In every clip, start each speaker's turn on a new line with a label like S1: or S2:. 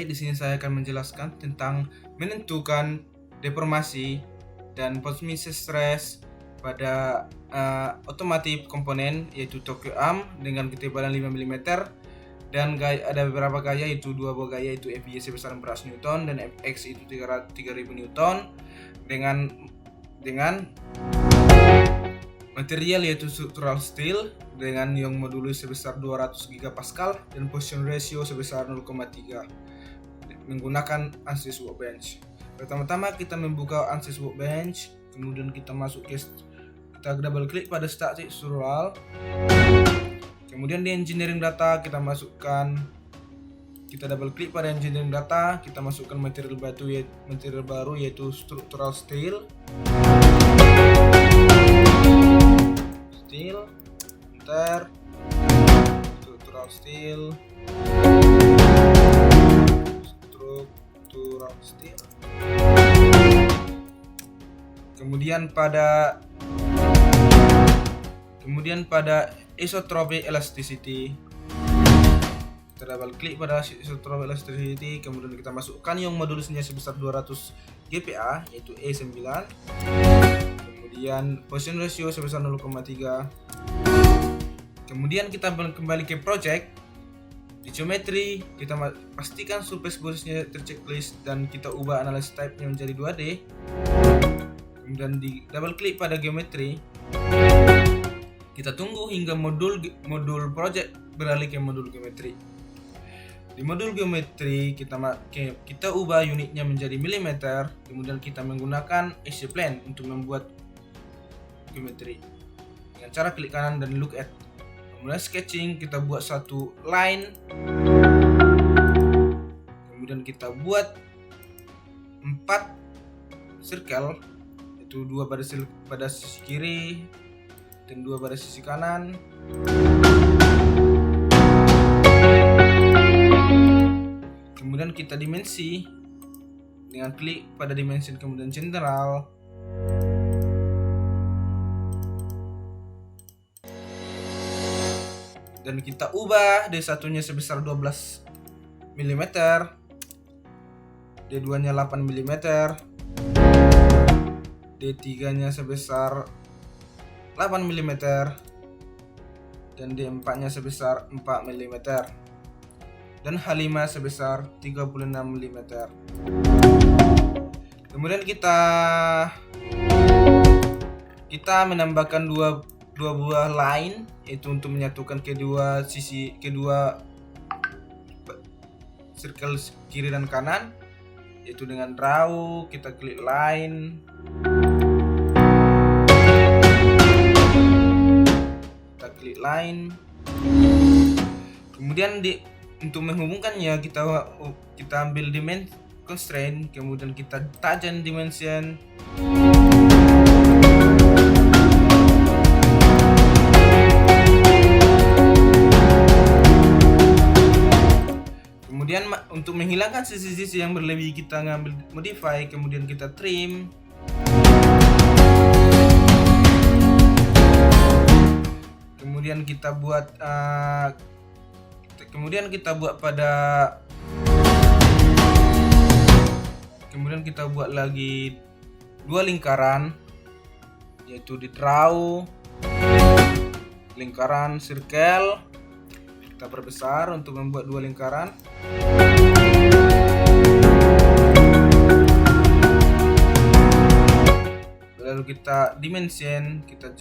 S1: di sini saya akan menjelaskan tentang menentukan deformasi dan posisi stres pada otomotif komponen yaitu Tokyo Arm dengan ketebalan 5 mm dan ada beberapa gaya, yaitu dua buah gaya, yaitu FY sebesar 400 Newton dan FX itu 3000 Newton dengan material yaitu structural steel dengan yang modulus sebesar 200 GPa dan position ratio sebesar 0,3 menggunakan ANSYS Workbench. Pertama-tama kita membuka ANSYS Workbench, kemudian kita double klik pada static structural. Kemudian di engineering data kita double klik pada engineering data, kita masukkan material baru yaitu structural steel. Structural steel. Kemudian pada isotropic elasticity, kita double klik pada isotropic elasticity, kemudian kita masukkan yang modulusnya sebesar 200 GPa yaitu E9. Kemudian position ratio sebesar 0,3. Kemudian kita kembali ke project. Di geometry kita pastikan surface boundariesnya terchecklist dan kita ubah analysis type-nya menjadi 2D. Kemudian di double klik pada geometry. Kita tunggu hingga modul project beralih ke modul geometry. Di modul geometry kita ubah unitnya menjadi milimeter, kemudian kita menggunakan XY plane untuk membuat geometry dengan cara klik kanan dan look at. Kemudian sketching, kita buat satu line, kemudian kita buat 4 circle, yaitu 2 pada sisi kiri dan 2 pada sisi kanan. Kemudian kita dimensi dengan klik pada dimension kemudian general. Dan kita ubah D1-nya sebesar 12 mm, D2-nya 8 mm, D3-nya sebesar 8 mm, dan D4-nya sebesar 4 mm, dan H5 sebesar 36 mm. Kemudian kita menambahkan dua buah line, yaitu untuk menyatukan kedua circle kiri dan kanan, yaitu dengan draw, kita klik line, kemudian untuk menghubungkannya kita ambil dimension constraint, kemudian kita tajam dimension. Kemudian untuk menghilangkan sisi-sisi yang berlebih kita ngambil modify, kemudian kita trim. Kemudian kita buat lagi 2 lingkaran, yaitu di draw lingkaran circle, kita perbesar untuk membuat 2 lingkaran. Lalu kita dimension, kita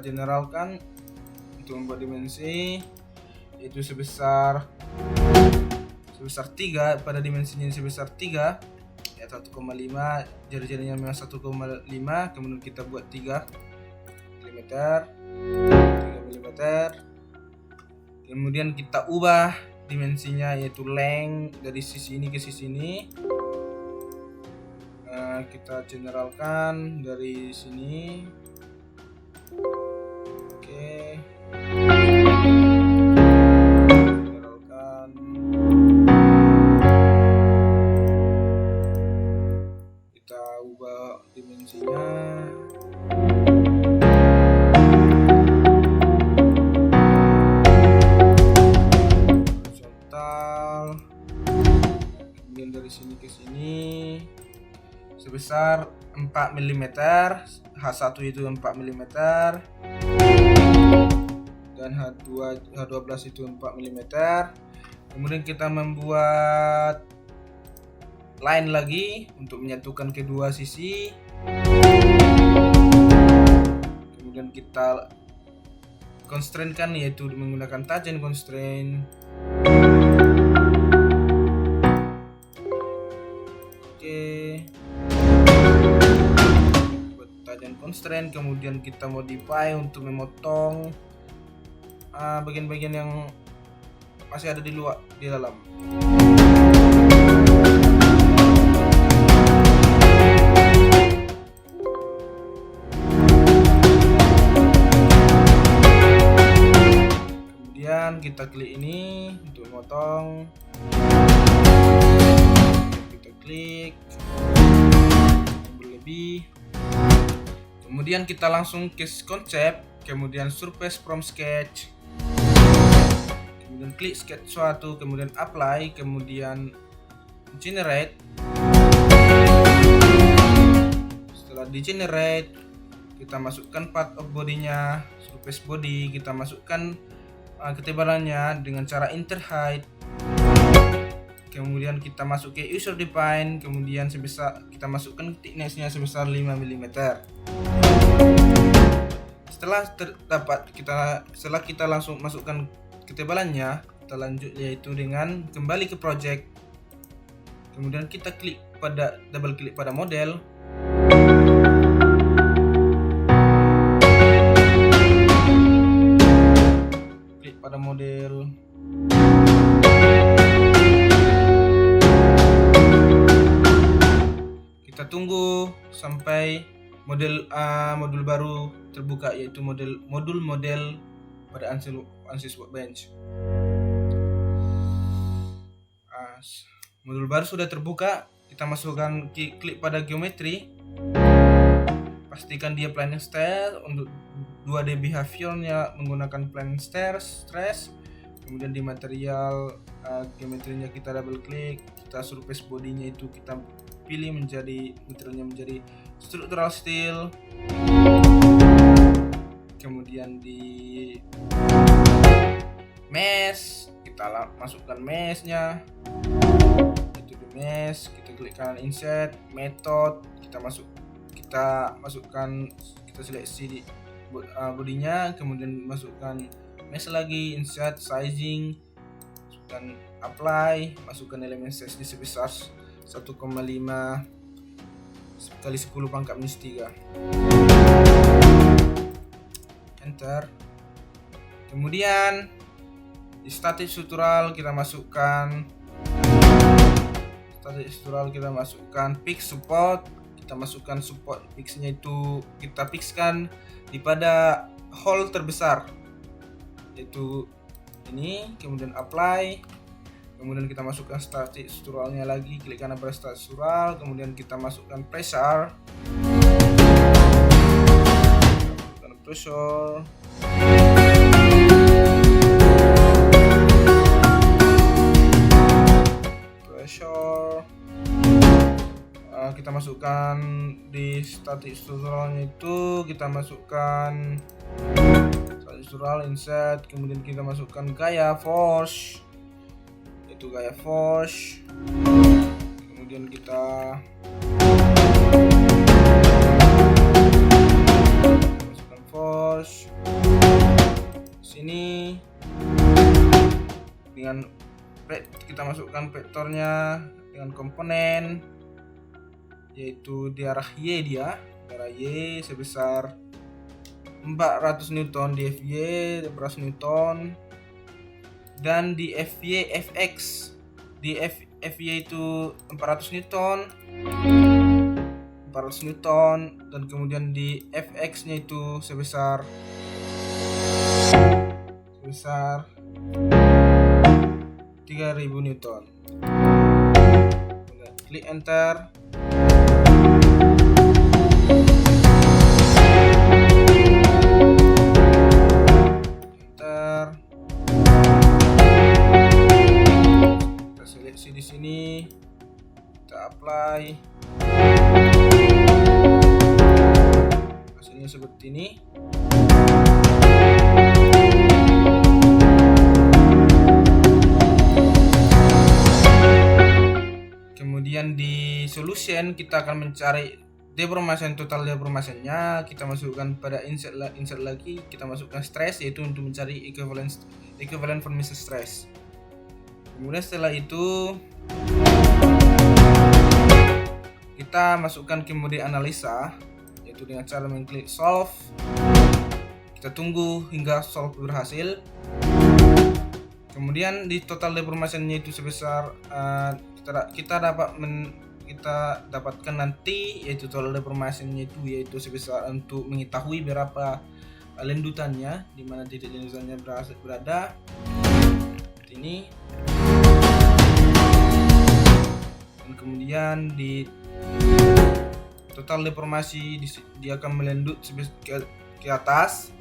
S1: generalkan untuk membuat dimensi, yaitu sebesar 3, pada dimensinya sebesar 3 ya 1,5, jari-jarinya memang 1,5, kemudian kita buat 3 mm, kemudian kita ubah dimensinya yaitu length dari sisi ini ke sisi ini. Kita generalkan dari sini. Oke. Generalkan. Kita ubah dimensinya. Horizontal. sebesar 4 mm, H1 itu 4 mm, dan H12 itu 4 mm. Kemudian kita membuat line lagi untuk menyatukan kedua sisi. Kemudian kita constraint-kan, yaitu menggunakan tangent constraint. Oke, buat tangent constraint. Kemudian kita modify untuk memotong bagian-bagian yang masih ada di luar, di dalam. Kemudian kita klik ini untuk memotong. Kita klik berlebih. Kemudian kita langsung ke konsep, kemudian surface from sketch. Kemudian klik sketch suatu, kemudian apply, kemudian generate. Setelah di generate, kita masukkan part of body-nya, surface body, kita masukkan ketebalannya dengan cara enter height. Kemudian kita masuk ke user define, kemudian kita masukkan thickness-nya sebesar 5 mm. Setelah kita langsung masukkan ketebalannya, kita lanjut yaitu dengan kembali ke project. Kemudian kita double klik pada model. Klik pada model. Kita tunggu sampai modul baru terbuka, yaitu modul pada Ansys Workbench. Modul baru sudah terbuka, kita masukkan, klik pada geometri, pastikan dia planar stairs. Untuk 2D behaviornya menggunakan planar stairs. Kemudian di material geometrinya kita double klik, kita surface bodinya itu kita pilih materialnya menjadi structural steel. Kemudian di mesh kita masukkan meshnya, itu di mesh, kita klik kanan insert method, kita seleksi di bodinya, kemudian masukkan mesh lagi, insert sizing, masukkan apply, masukkan elemen size di sebesar 1,5 kali 10 pangkat minus 3. Enter. Kemudian di static struktural kita masukkan fix support. Kita masukkan support fixnya itu kita fixkan di pada hole terbesar, yaitu ini. Kemudian apply, kemudian kita masukkan static strukturalnya lagi, klik kanan pada static struktural, kemudian kita masukkan pressure. Kita masukkan di static strukturalnya itu, kita masukkan static struktural insert, kemudian kita masukkan gaya force, yaitu gaya force. Kemudian kita masukkan force sini, dengan kita masukkan vektornya dengan komponen, yaitu di arah Y, sebesar 400 Newton di FY, 400 Newton, dan di FY FX, di FY itu 400 Newton, dan kemudian di FX nya itu sebesar 3000 Newton. Klik enter. Kita seleksi di sini, kita apply. bentuknya seperti ini. Kemudian di solution kita akan mencari deformation, total deformationnya. Kita masukkan pada insert lagi, kita masukkan stress, yaitu untuk mencari equivalent for missile stress. Kemudian setelah itu kita masukkan ke mode analisa, yaitu dengan cara mengklik solve. Kita tunggu hingga solve berhasil. Kemudian di total deformationnya itu sebesar kita dapatkan nanti, yaitu total deformationnya itu yaitu sebesar, untuk mengetahui berapa lendutannya, di mana titik lendutannya berada. Seperti ini. Dan kemudian di total deformasi dia akan melendut ke atas.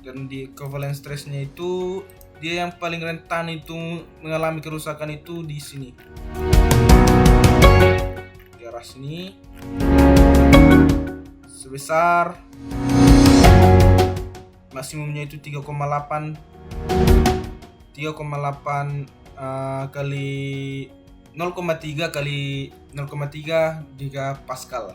S1: Dan di equivalent stressnya itu dia yang paling rentan itu mengalami kerusakan itu di sini, di arah sini, sebesar maksimumnya itu 3,8 kali 0,3 kali 0,3 gigapascal.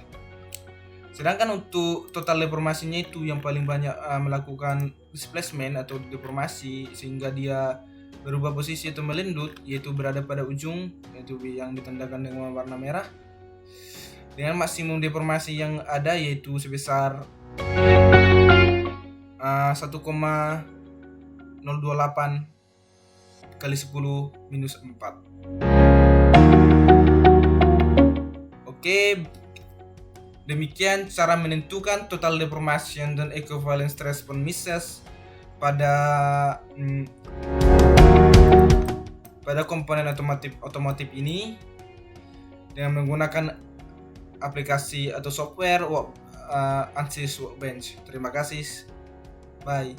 S1: Sedangkan untuk total deformasinya itu yang paling banyak melakukan displacement atau deformasi sehingga dia berubah posisi atau melendut, yaitu berada pada ujung, yaitu yang ditandakan dengan warna merah, dengan maksimum deformasi yang ada yaitu sebesar 1,028 kali 10 minus 4. Oke, demikian cara menentukan total deformation dan equivalent stress for missiles pada komponen otomotif ini dengan menggunakan aplikasi atau software ANSYS Workbench. Terima kasih. Bye.